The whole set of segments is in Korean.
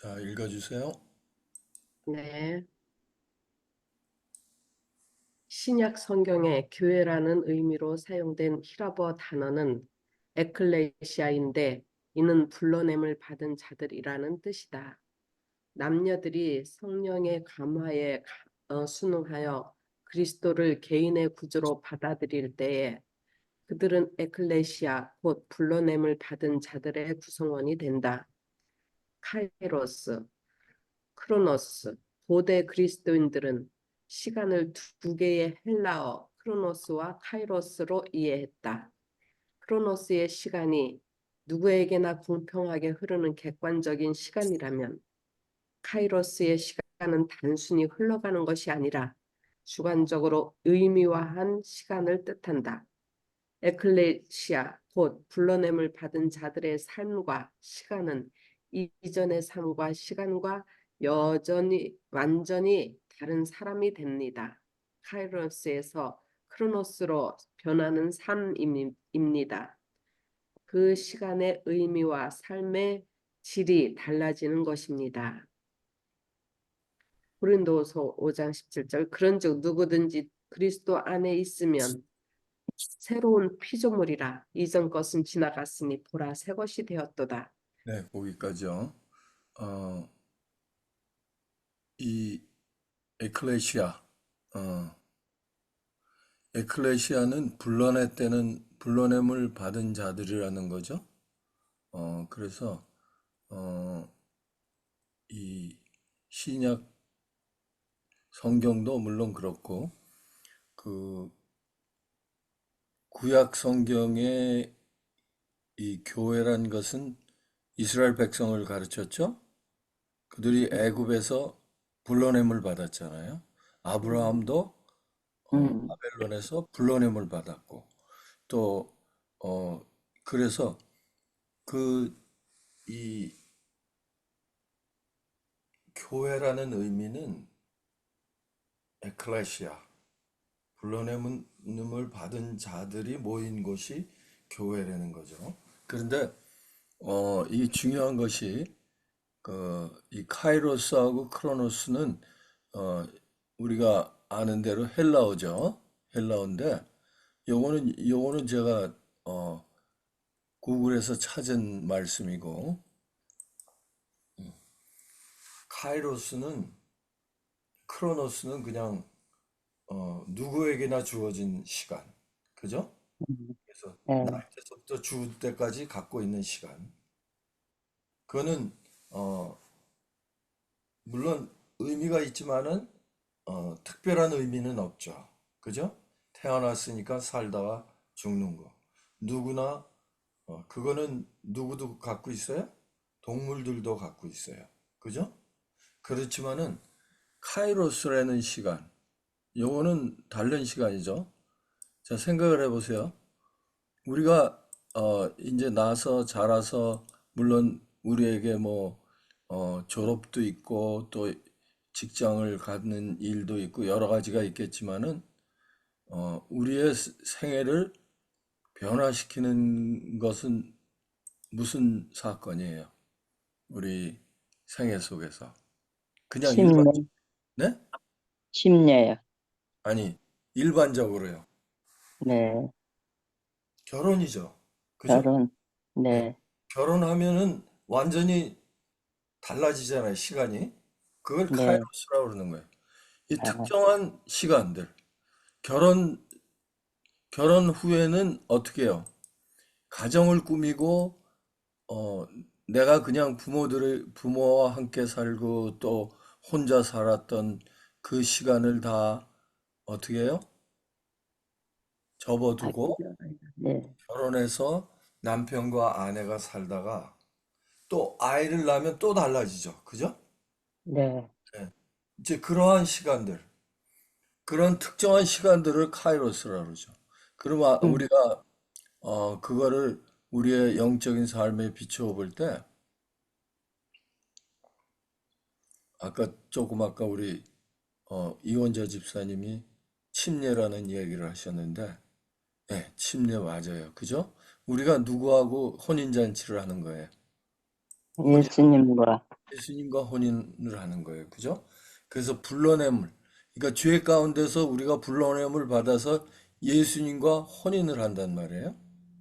자, 읽어주세요. 네. 신약 성경에 교회라는 의미로 사용된 히라버 단어는 에클레시아인데 이는 불러냄을 받은 자들이라는 뜻이다. 남녀들이 성령의 감화에 순응하여 그리스도를 개인의 구주로 받아들일 때에 그들은 에클레시아 곧 불러냄을 받은 자들의 구성원이 된다. 카이로스, 크로노스, 고대 그리스도인들은 시간을 두 개의 헬라어 크로노스와 카이로스로 이해했다. 크로노스의 시간이 누구에게나 공평하게 흐르는 객관적인 시간이라면 카이로스의 시간은 단순히 흘러가는 것이 아니라 주관적으로 의미화한 시간을 뜻한다. 에클레시아, 곧 불러냄을 받은 자들의 삶과 시간은 이전의 삶과 시간과 여전히 완전히 다른 사람이 됩니다. 카이로스에서 크로노스로 변하는 삶입니다. 그 시간의 의미와 삶의 질이 달라지는 것입니다. 고린도서 5장 17절 그런즉 누구든지 그리스도 안에 있으면 새로운 피조물이라 이전 것은 지나갔으니 보라 새 것이 되었도다. 네, 거기까지요. 어, 이 에클레시아, 어, 에클레시아는 불러냄을 받은 자들이라는 거죠. 그래서 어, 이 신약 성경도 물론 그렇고 그 구약 성경의 이 교회란 것은 이스라엘 백성을 가르쳤죠. 그들이 애굽에서 불러냄을 받았잖아요. 아브라함도 음, 바벨론에서 불러냄을 받았고 또 그래서 그 이 교회라는 의미는 에클레시아 불러냄을 받은 자들이 모인 곳이 교회라는 거죠. 그런데 이 중요한 것이 이 카이로스하고 크로노스는 어, 우리가 아는 대로 헬라어죠. 헬라어인데 요거는 제가 구글에서 찾은 말씀이고 카이로스는 크로노스는 그냥 누구에게나 주어진 시간. 그죠? 그래서 날 네, 때부터 죽을 때까지 갖고 있는 시간. 그거는 어, 물론 의미가 있지만은 특별한 의미는 없죠. 그죠? 태어났으니까 살다가 죽는 거. 누구나 그거는 누구도 갖고 있어요? 동물들도 갖고 있어요. 그죠? 그렇지만은 카이로스라는 시간, 요거는 다른 시간이죠. 자, 생각을 해보세요. 우리가 이제 나서 자라서 물론 우리에게 뭐 졸업도 있고 또 직장을 갖는 일도 있고 여러 가지가 있겠지만은 우리의 생애를 변화시키는 것은 무슨 사건이에요? 우리 생애 속에서 그냥 일반. 10년, 네? 10년요. 아니, 일반적으로요. 네, 결혼이죠. 그죠? 결혼, 예. 네, 결혼하면은 완전히 달라지잖아요, 시간이. 그걸 네, 카이로스라고 그러는 거예요. 이 아, 특정한 시간들. 결혼, 결혼 후에는 어떻게 해요? 가정을 꾸미고, 어, 내가 그냥 부모와 함께 살고 또 혼자 살았던 그 시간을 다 어떻게 해요? 접어두고 네, 결혼해서 남편과 아내가 살다가 또 아이를 낳으면 또 달라지죠. 그죠? 네, 예. 이제 그러한 시간들, 그런 특정한 시간들을 카이로스라고 그러죠. 그러면 음, 우리가 그거를 우리의 영적인 삶에 비추어 볼 때, 아까 우리 이원자 집사님이 침례라는 얘기를 하셨는데, 네, 침례 맞아요. 그죠? 우리가 누구하고 혼인잔치를 하는 거예요. 혼인, 예수님과, 예수님과 혼인을 하는 거예요. 그죠? 그래서 불러냄을, 그러니까 죄 가운데서 우리가 불러냄을 받아서 예수님과 혼인을 한단 말이에요.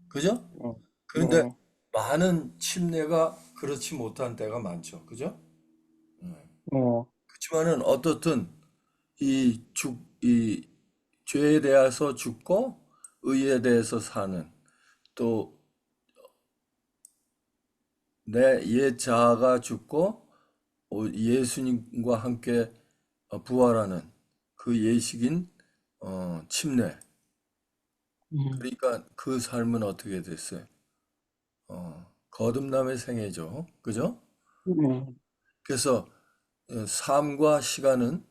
그죠? 네, 그런데 네, 많은 침례가 그렇지 못한 때가 많죠. 그죠? 네, 그렇지만은 어떻든 이 죄에 대해서 죽고 의에 대해서 사는, 또 내 옛 자아가 죽고 예수님과 함께 부활하는 그 예식인 침례. 음, 그러니까 그 삶은 어떻게 됐어요? 거듭남의 생애죠. 그죠? 네, 그래서 삶과 시간은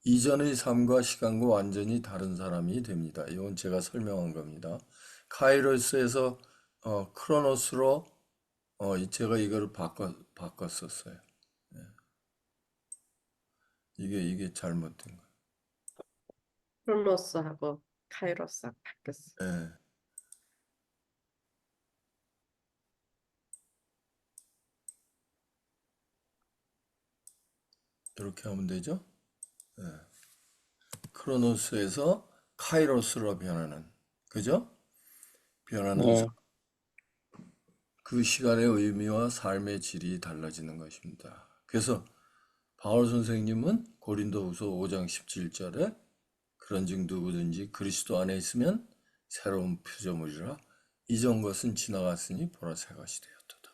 이전의 삶과 시간과 완전히 다른 사람이 됩니다. 이건 제가 설명한 겁니다. 카이로스에서 크로노스로 제가 이거를 바꿨었어요. 이게 잘못된 거예요. 크로노스하고 카이로스하고 바뀌었어. 예, 이렇게 하면 되죠. 크로노스에서 카이로스로 변하는, 그죠? 변하는 네, 그 시간의 의미와 삶의 질이 달라지는 것입니다. 그래서 바울 선생님은 고린도후서 5장 17절에 그런즉 누구든지 그리스도 안에 있으면 새로운 피조물이라 이전 것은 지나갔으니 보라 새 것이 되었도다.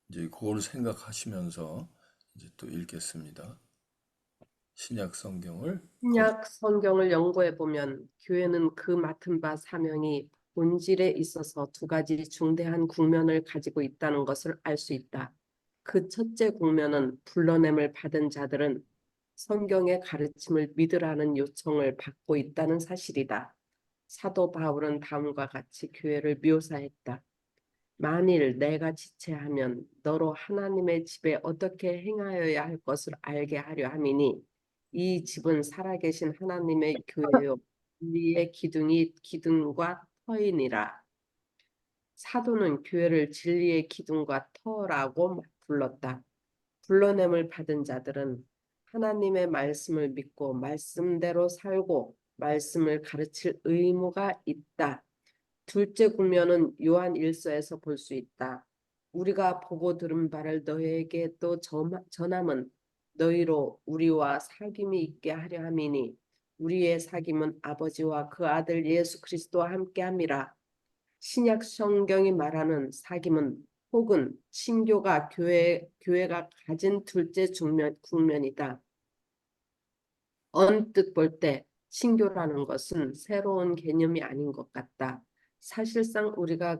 이제 그걸 생각하시면서 이제 또 읽겠습니다. 신약 성경을 신약 성경을 연구해 보면 교회는 그 맡은 바 사명이 본질에 있어서 두 가지 중대한 국면을 가지고 있다는 것을 알 수 있다. 그 첫째 국면은 불러냄을 받은 자들은 성경의 가르침을 믿으라는 요청을 받고 있다는 사실이다. 사도 바울은 다음과 같이 교회를 묘사했다. 만일 내가 지체하면 너로 하나님의 집에 어떻게 행하여야 할 것을 알게 하려 함이니 이 집은 살아계신 하나님의 교회요 진리의 기둥과 터이니라. 사도는 교회를 진리의 기둥과 터라고 불렀다. 불러냄을 받은 자들은 하나님의 말씀을 믿고 말씀대로 살고 말씀을 가르칠 의무가 있다. 둘째 국면은 요한 일서에서 볼 수 있다. 우리가 보고 들은 바를 너희에게 또 전함은 너희로 우리와 사귐이 있게 하려 함이니 우리의 사귐은 아버지와 그 아들 예수 그리스도와 함께함이라. 신약 성경이 말하는 사귐은 혹은 친교가 교회가 가진 둘째 국면이다. 언뜻 볼 때 신교라는 것은 새로운 개념이 아닌 것 같다. 사실상 우리가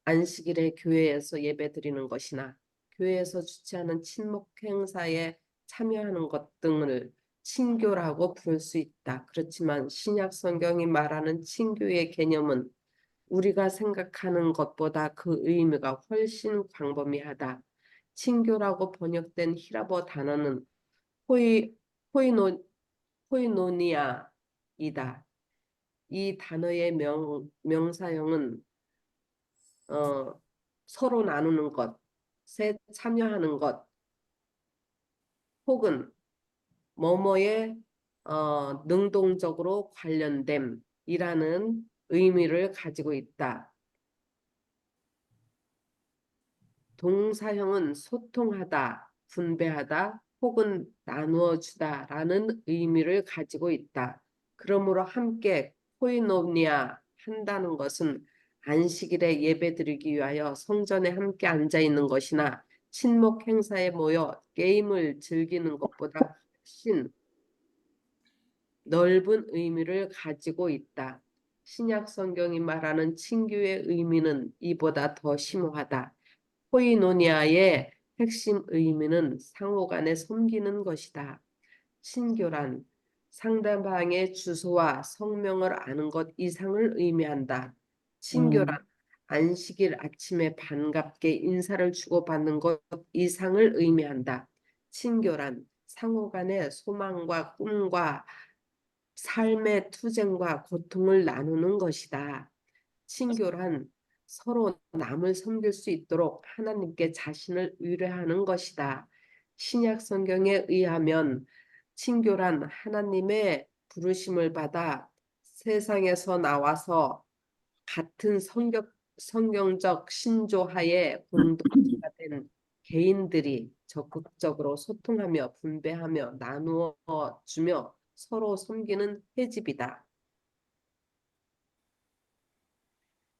안식일에 교회에서 예배드리는 것이나 교회에서 주최하는 친목 행사에 참여하는 것 등을 친교라고 부를 수 있다. 그렇지만 신약 성경이 말하는 친교의 개념은 우리가 생각하는 것보다 그 의미가 훨씬 광범위하다. 친교라고 번역된 히라보 단어는 포이, 포이노, 포이노니아이다. 이 단어의 명사형은 서로 나누는 것에 참여하는 것 혹은 뭐뭐에 능동적으로 관련됨이라는 의미를 가지고 있다. 동사형은 소통하다, 분배하다 혹은 나누어 주다라는 의미를 가지고 있다. 그러므로 함께 코이노니아 한다는 것은 안식일에 예배드리기 위하여 성전에 함께 앉아 있는 것이나 친목 행사에 모여 게임을 즐기는 것보다 훨씬 넓은 의미를 가지고 있다. 신약 성경이 말하는 친교의 의미는 이보다 더 심오하다. 코이노니아의 핵심 의미는 상호 간에 섬기는 것이다. 친교란 상대방의 주소와 성명을 아는 것 이상을 의미한다. 친교란 음, 안식일 아침에 반갑게 인사를 주고받는 것 이상을 의미한다. 친교란 상호 간의 소망과 꿈과 삶의 투쟁과 고통을 나누는 것이다. 친교란 서로 남을 섬길 수 있도록 하나님께 자신을 의뢰하는 것이다. 신약 성경에 의하면 친교란 하나님의 부르심을 받아 세상에서 나와서 같은 성경적 신조하에 공동체가 된 개인들이 적극적으로 소통하며 분배하며 나누어 주며 서로 섬기는 회집이다.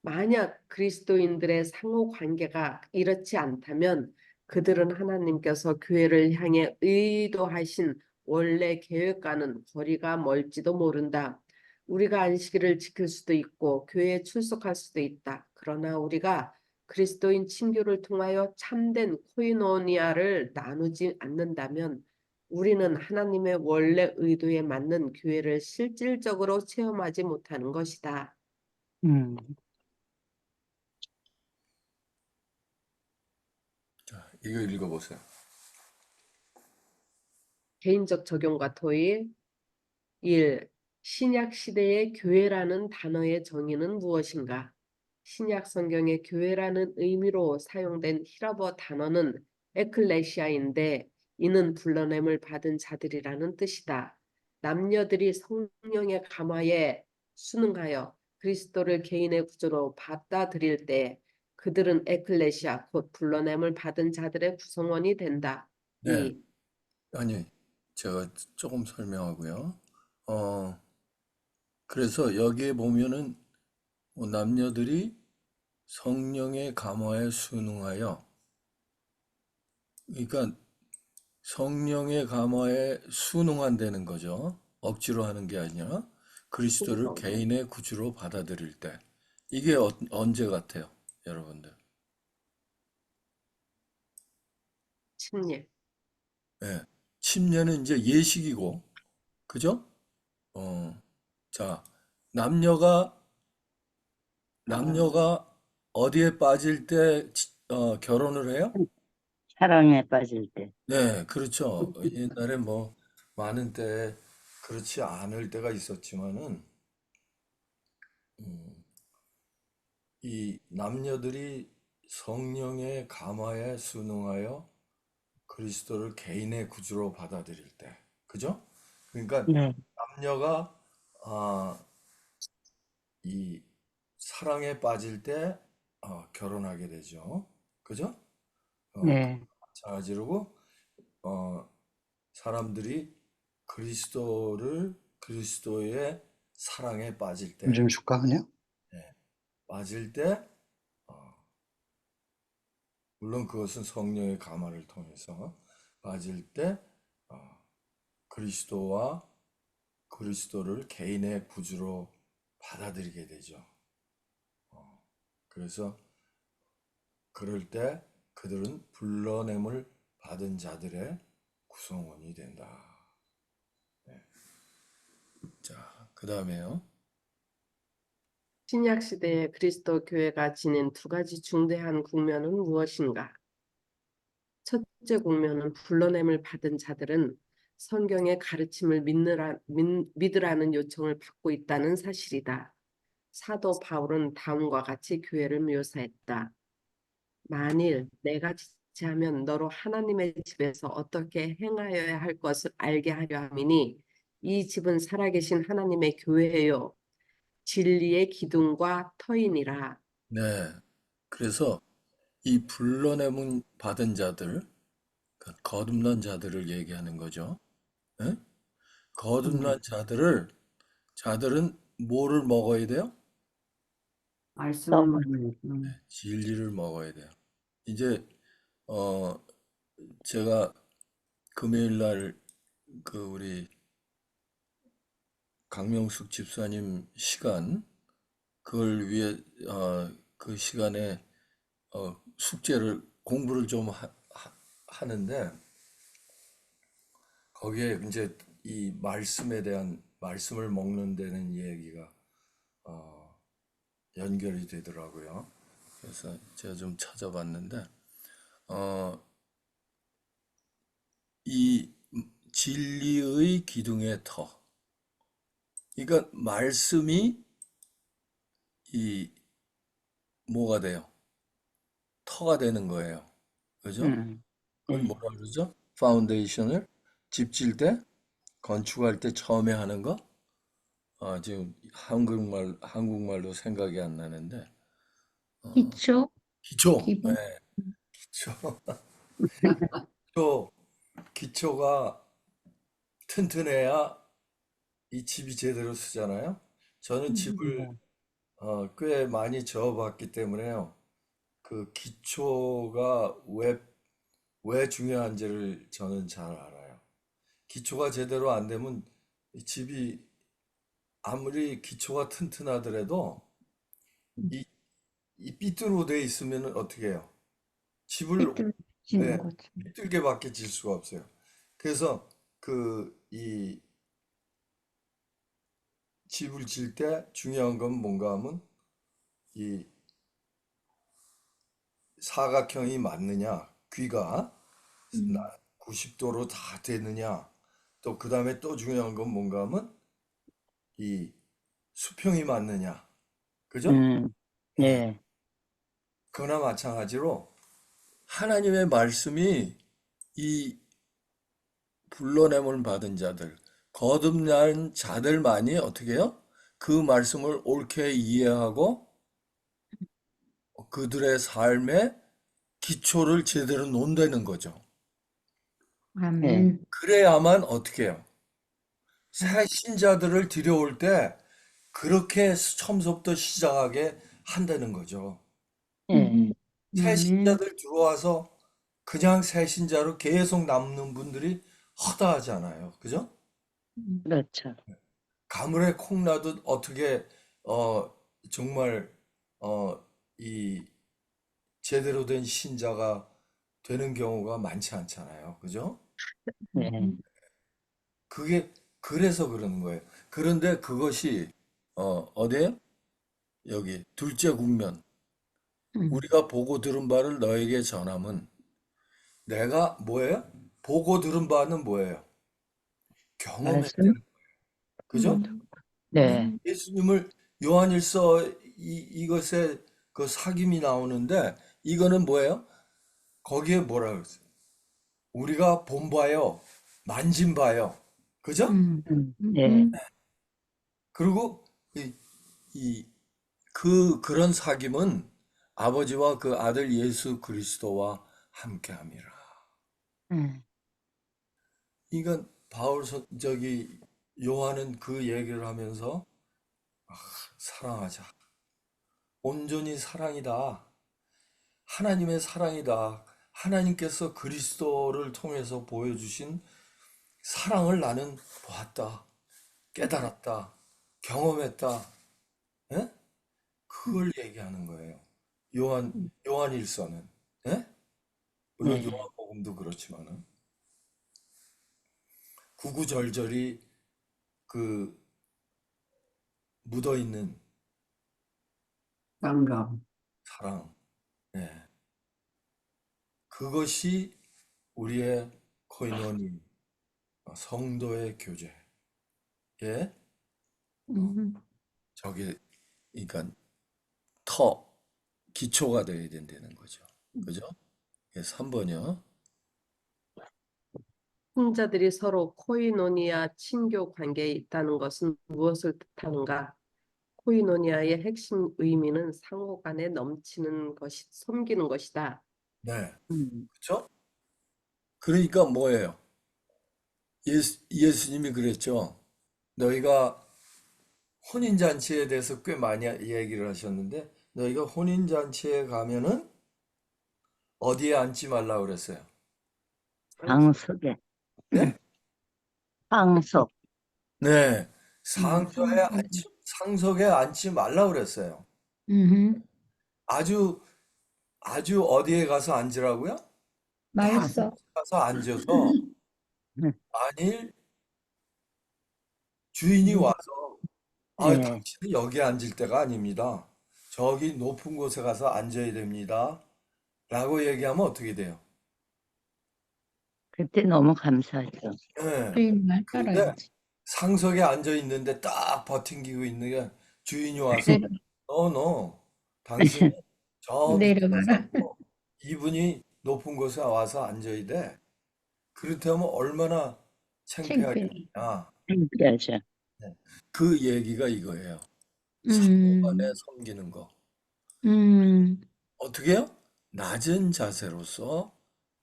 만약 그리스도인들의 상호 관계가 이렇지 않다면 그들은 하나님께서 교회를 향해 의도하신 원래 계획과는 거리가 멀지도 모른다. 우리가 안식일을 지킬 수도 있고 교회에 출석할 수도 있다. 그러나 우리가 그리스도인 친교를 통하여 참된 코이노니아를 나누지 않는다면 우리는 하나님의 원래 의도에 맞는 교회를 실질적으로 체험하지 못하는 것이다. 음, 자, 이거 읽어보세요. 개인적 적용과 토의 1. 신약 시대의 교회라는 단어의 정의는 무엇인가? 신약 성경의 교회라는 의미로 사용된 히라버 단어는 에클레시아인데 이는 불러냄을 받은 자들이라는 뜻이다. 남녀들이 성령의 감화에 순응하여 그리스도를 개인의 구조로 받아들일 때 그들은 에클레시아 곧 불러냄을 받은 자들의 구성원이 된다. 네, 2. 아니, 제가 조금 설명하고요. 어, 그래서 여기에 보면은 뭐 남녀들이 성령의 감화에 순응하여, 그러니까 성령의 감화에 순응한다는 거죠. 억지로 하는 게 아니라 그리스도를 개인의 구주로 받아들일 때. 이게 언제 같아요, 여러분들? 침례. 예. 침례는 이제 예식이고, 그죠? 어, 자, 남녀가, 남녀가 어디에 빠질 때 결혼을 해요? 사랑에 빠질 때. 네, 그렇죠. 옛날에 뭐 많은 때 그렇지 않을 때가 있었지만은 음, 이 남녀들이 성령의 감화에 순응하여 그리스도를 개인의 구주로 받아들일 때, 그죠? 그러니까 네, 남녀가 아, 이 사랑에 빠질 때 결혼하게 되죠. 그죠? 네. 마찬가지로 어, 사람들이 그리스도의 사랑에 빠질 물 때, 좀 줄까, 그냥? 예, 빠질 때, 물론 그것은 성령의 감화를 통해서 빠질 때, 어, 그리스도와 그리스도를 개인의 구주로 받아들이게 되죠. 그래서 그럴 때 그들은 불러냄을 받은 자들의 구성원이 된다. 자, 그 다음에요. 신약 시대의 그리스도 교회가 지닌 두 가지 중대한 국면은 무엇인가? 첫째 국면은 불러냄을 받은 자들은 성경의 가르침을 믿으라는 요청을 받고 있다는 사실이다. 사도 바울은 다음과 같이 교회를 묘사했다. 만일 내가 지체하면 너로 하나님의 집에서 어떻게 행하여야 할 것을 알게 하려 함이니 이 집은 살아계신 하나님의 교회요 진리의 기둥과 터이니라. 네. 그래서 이 불러냄은 받은 자들, 그러니까 거듭난 자들을 얘기하는 거죠. 예? 거듭난 자들은 뭐를 먹어야 돼요? 떡을, 진리를 먹어야 돼요. 이제 어 제가 금요일 날 그 우리 강명숙 집사님 시간 그걸 위해 그 시간에 숙제를 공부를 좀 하는데 거기에 이제 이 말씀에 대한 말씀을 먹는 데는 얘기가 어, 연결이 되더라고요. 그래서 제가 좀 찾아봤는데 어, 이 진리의 기둥의 터. 그러니까 말씀이 이 뭐가 돼요? 터가 되는 거예요. 그죠? 그걸 네. 뭐라 그러죠? 파운데이션을 집 질 때, 건축할 때 처음에 하는 거? 아, 지금 한국말로 생각이 안 나는데. 기초, 기초. 네, 기본. 기초. 기초. 기초가 튼튼해야 이 집이 제대로 쓰잖아요. 저는 집을 네. 꽤 많이 지어봤기 때문에요. 그 기초가 왜 중요한지를 저는 잘 알아요. 기초가 제대로 안 되면 이 집이 아무리 기초가 튼튼하더라도 이, 이 삐뚤어 돼 있으면 어떻게 해요? 집을 삐뚤어지는 네, 거죠. 삐뚤게밖에 질 수가 없어요. 그래서 이 집을 질 때 중요한 건 뭔가 하면 이 사각형이 맞느냐, 귀가 음. 90도로 다 되느냐, 또 그 다음에 또 중요한 건 뭔가 하면 이 수평이 맞느냐, 그죠? 예. 네. 그거나 마찬가지로 하나님의 말씀이 이 불러냄을 받은 자들, 거듭난 자들만이 어떻게 해요? 그 말씀을 옳게 이해하고 그들의 삶의 기초를 제대로 놓는다는 거죠. 네. 아멘. 그래야만 어떻게 해요? 새 신자들을 들여올 때 그렇게 처음부터 시작하게 한다는 거죠. 네. 새 아멘. 신자들 들어와서 그냥 새 신자로 계속 남는 분들이 허다하잖아요. 그죠? 그렇죠. 가물에 콩나듯 어떻게 어 정말 이 제대로 된 신자가 되는 경우가 많지 않잖아요. 그죠? 네. 그게 그래서 그러는 거예요. 그런데 그것이 어디에요? 여기 둘째 국면. 우리가 보고 들은 바를 너에게 전함은 내가 뭐예요? 보고 들은 바는 뭐예요? 경험했다는 말씀? 그죠? 네. 예수님을 요한일서 이것에 그 사김이 나오는데 이거는 뭐예요? 거기에 뭐라 그랬어요? 우리가 본 바요, 만진 바요. 그죠? 네. 그리고 그런 사귐은 아버지와 그 아들 예수 그리스도와 함께함이라. 네. 이건 저기 요한은 그 얘기를 하면서 사랑하자. 온전히 사랑이다. 하나님의 사랑이다. 하나님께서 그리스도를 통해서 보여주신 사랑을 나는 보았다. 깨달았다. 경험했다. 예? 그걸 얘기하는 거예요. 요한일서는. 예? 물론 네. 요한복음도 그렇지만은 구구절절이 그 묻어 있는 깜감. 사랑. 예. 그것이 우리의 코이노니 성도의 교제. 예? 저게 그러니까 기초가 돼야 된다는 거죠. 그죠? 예, 3번이요. 신자들이 서로 코이노니아 친교 관계에 있다는 것은 무엇을 뜻하는가? 코이노니아의 핵심 의미는 상호 간에 넘치는 것이 섬기는 것이다. 네. 음. 그렇죠? 그러니까 뭐예요? 예수님이 그랬죠. 너희가 혼인잔치에 대해서 꽤 많이 얘기를 하셨는데 너희가 혼인잔치에 가면은 어디에 앉지 말라 그랬어요. 방석에. 네? 방석. 네. 상석에 앉지 말라 그랬어요. 아주 아주 어디에 가서 앉으라고요? 말써. 가서 앉아서 네. 만일 주인이 와서 네. 당신은 여기 앉을 때가 아닙니다. 저기 높은 곳에 가서 앉아야 됩니다. 라고 얘기하면 어떻게 돼요? 그때 너무 감사하죠. 네. 주인 말 그런데 따라야지. 상석에 앉아 있는데 딱 버팅기고 있는 게 주인이 와서 그대로. 너 당신은 저 밑에 내려가라. 가서 이분이 높은 곳에 와서 앉아야 돼. 그렇다면 얼마나 창피해. 창피하겠냐. 창피하죠. 네. 그 얘기가 이거예요. 상호간에 음, 섬기는 거. 음, 어떻게 해요? 낮은 자세로서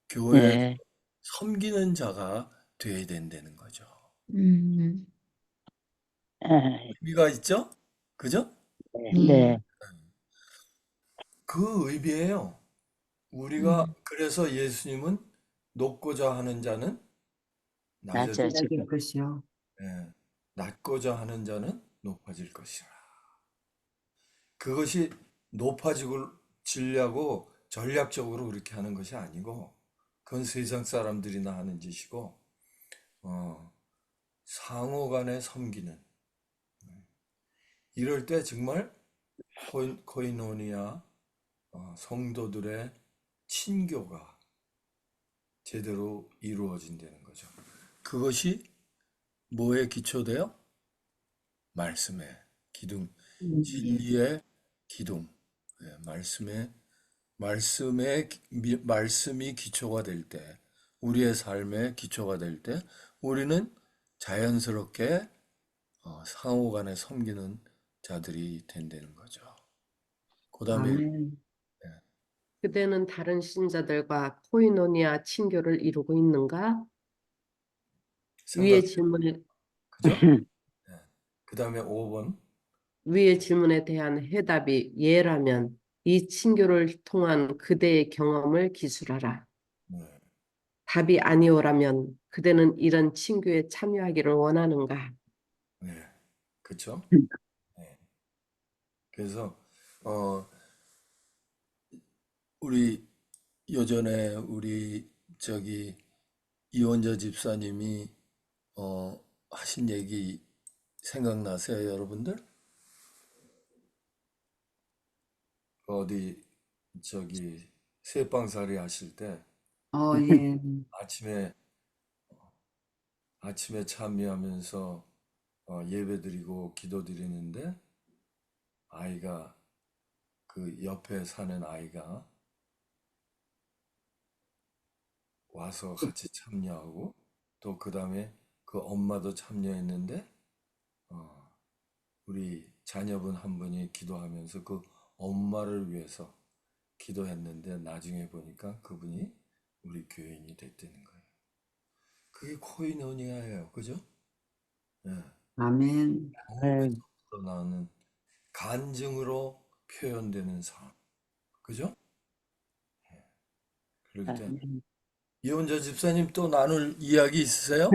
교회에 네. 섬기는 자가 돼야 된다는 거죠. 음, 아, 의미가 있죠? 그죠? 네. 네. 그 의미예요. 우리가 음, 그래서 예수님은 높고자 하는 자는 낮아질 낮아지고. 것이요. 예, 낮고자 하는 자는 높아질 것이라. 그것이 높아지려고 전략적으로 그렇게 하는 것이 아니고 그건 세상 사람들이나 하는 짓이고 어, 상호 간에 섬기는 이럴 때 정말 코이노니아 성도들의 친교가 제대로 이루어진다는 거죠. 그것이 뭐에 기초돼요? 말씀의 기둥, 진리의 기둥, 예, 말씀이 기초가 될 때, 우리의 삶의 기초가 될 때, 우리는 자연스럽게 상호간에 섬기는 자들이 된다는 거죠. 그다음에 아멘. 그대는 다른 신자들과 코이노니아 친교를 이루고 있는가? 생각, 그죠? 예. 그다음에 5번, 위의 질문에 대한 해답이 예라면 이 친교를 통한 그대의 경험을 기술하라. 네, 답이 아니오라면 그대는 이런 친교에 참여하기를 원하는가? 네, 그렇죠? 네. 그래서 어, 우리 예전에 우리 저기 이원자 집사님이 하신 얘기 생각나세요, 여러분들? 어디 저기 새빵살이 하실 때 예. 아침에 참여하면서 예배드리고 기도드리는데 아이가 그 옆에 사는 아이가 와서 같이 참여하고 또 그다음에 그 엄마도 참여했는데 어, 우리 자녀분 한 분이 기도하면서 그 엄마를 위해서 기도했는데 나중에 보니까 그분이 우리 교인이 됐다는 거예요. 그게 코이노니아예요. 그죠? 예. 아멘. 아유, 경험에서 나오는 간증으로 표현되는 삶. 그죠? 그렇기 때문에 아멘. 이혼자 집사님 또 나눌 이야기 있으세요?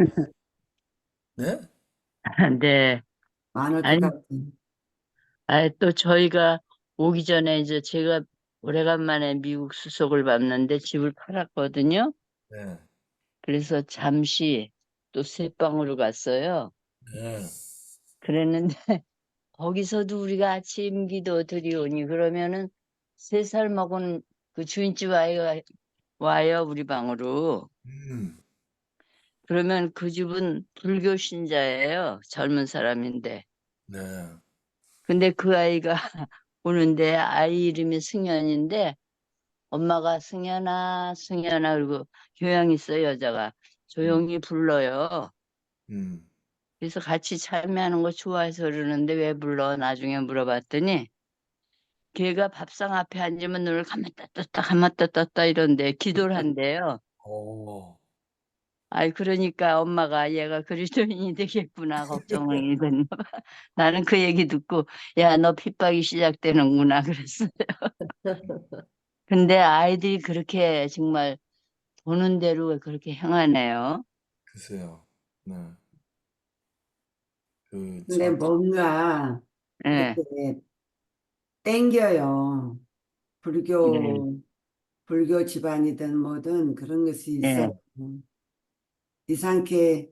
네? 네. 많을 것 아니, 같은. 또 저희가 오기 전에 이제 제가 오래간만에 미국 수속을 받는데 집을 팔았거든요. 네. 그래서 잠시 또 새방으로 갔어요. 네. 그랬는데 거기서도 우리가 아침 기도 드리오니 그러면은 3살 먹은 그 주인집 아이가 와요, 우리 방으로. 음. 그러면 그 집은 불교 신자예요. 젊은 사람인데. 네. 근데 그 아이가 오는데 아이 이름이 승연인데 엄마가 승연아, 승연아 그리고 교양 있어요, 여자가. 음. 조용히 불러요. 음. 그래서 같이 참여하는 거 좋아해서 그러는데 왜 불러? 나중에 물어봤더니 걔가 밥상 앞에 앉으면 눈을 감았다 떴다 감았다 떴다 이런데 기도를 한대요. 오. 아이 그러니까 엄마가 얘가 그리스도인이 되겠구나 걱정이 됐나 봐. 나는 그 얘기 듣고 야 너 핍박이 시작되는구나 그랬어. 근데 아이들이 그렇게 정말 보는 대로 그렇게 행하네요. 글쎄요. 네. 그 근데 참. 뭔가 예, 이렇게 땡겨요. 네, 불교 집안이든 뭐든 그런 것이 있어요. 예. 이상하게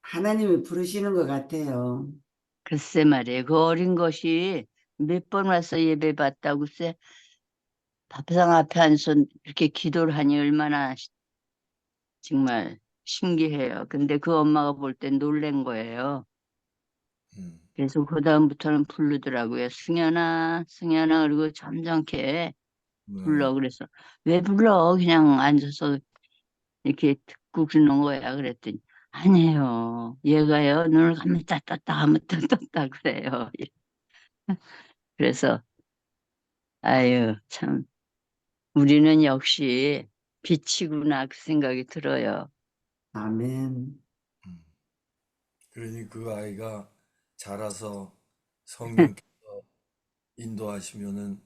하나님이 부르시는 것 같아요. 글쎄 말이에요. 그 어린 것이 몇 번 와서 예배 받다고 글쎄 밥상 앞에 앉아서 이렇게 기도를 하니 얼마나 정말 신기해요. 근데 그 엄마가 볼 땐 놀란 거예요. 음. 그래서 그다음부터는 부르더라고요. 승연아, 승연아. 그리고 점잖게 네. 불러. 그래서 왜 불러? 그냥 앉아서 이렇게 듣고 그러는 거야. 그랬더니 아니에요. 얘가요. 눈을 감았다 떴다 감았다 떴다 그래요. 그래서 아유 참 우리는 역시 빛이구나 그 생각이 들어요. 아멘. 그러니 그 아이가 자라서 성령께서 인도하시면은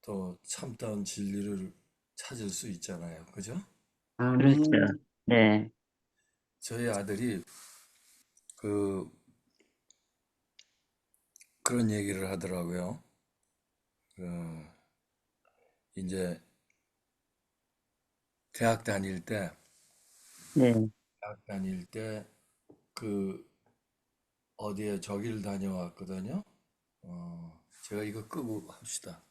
또 참다운 진리를 찾을 수 있잖아요. 그죠? 그렇죠. 아멘. 네. 저희 아들이 그 그런 얘기를 하더라고요. 그 이제 대학 다닐 때 네. 대학 다닐 때 그 어디에 저기를 다녀왔거든요. 제가 이거 끄고 합시다.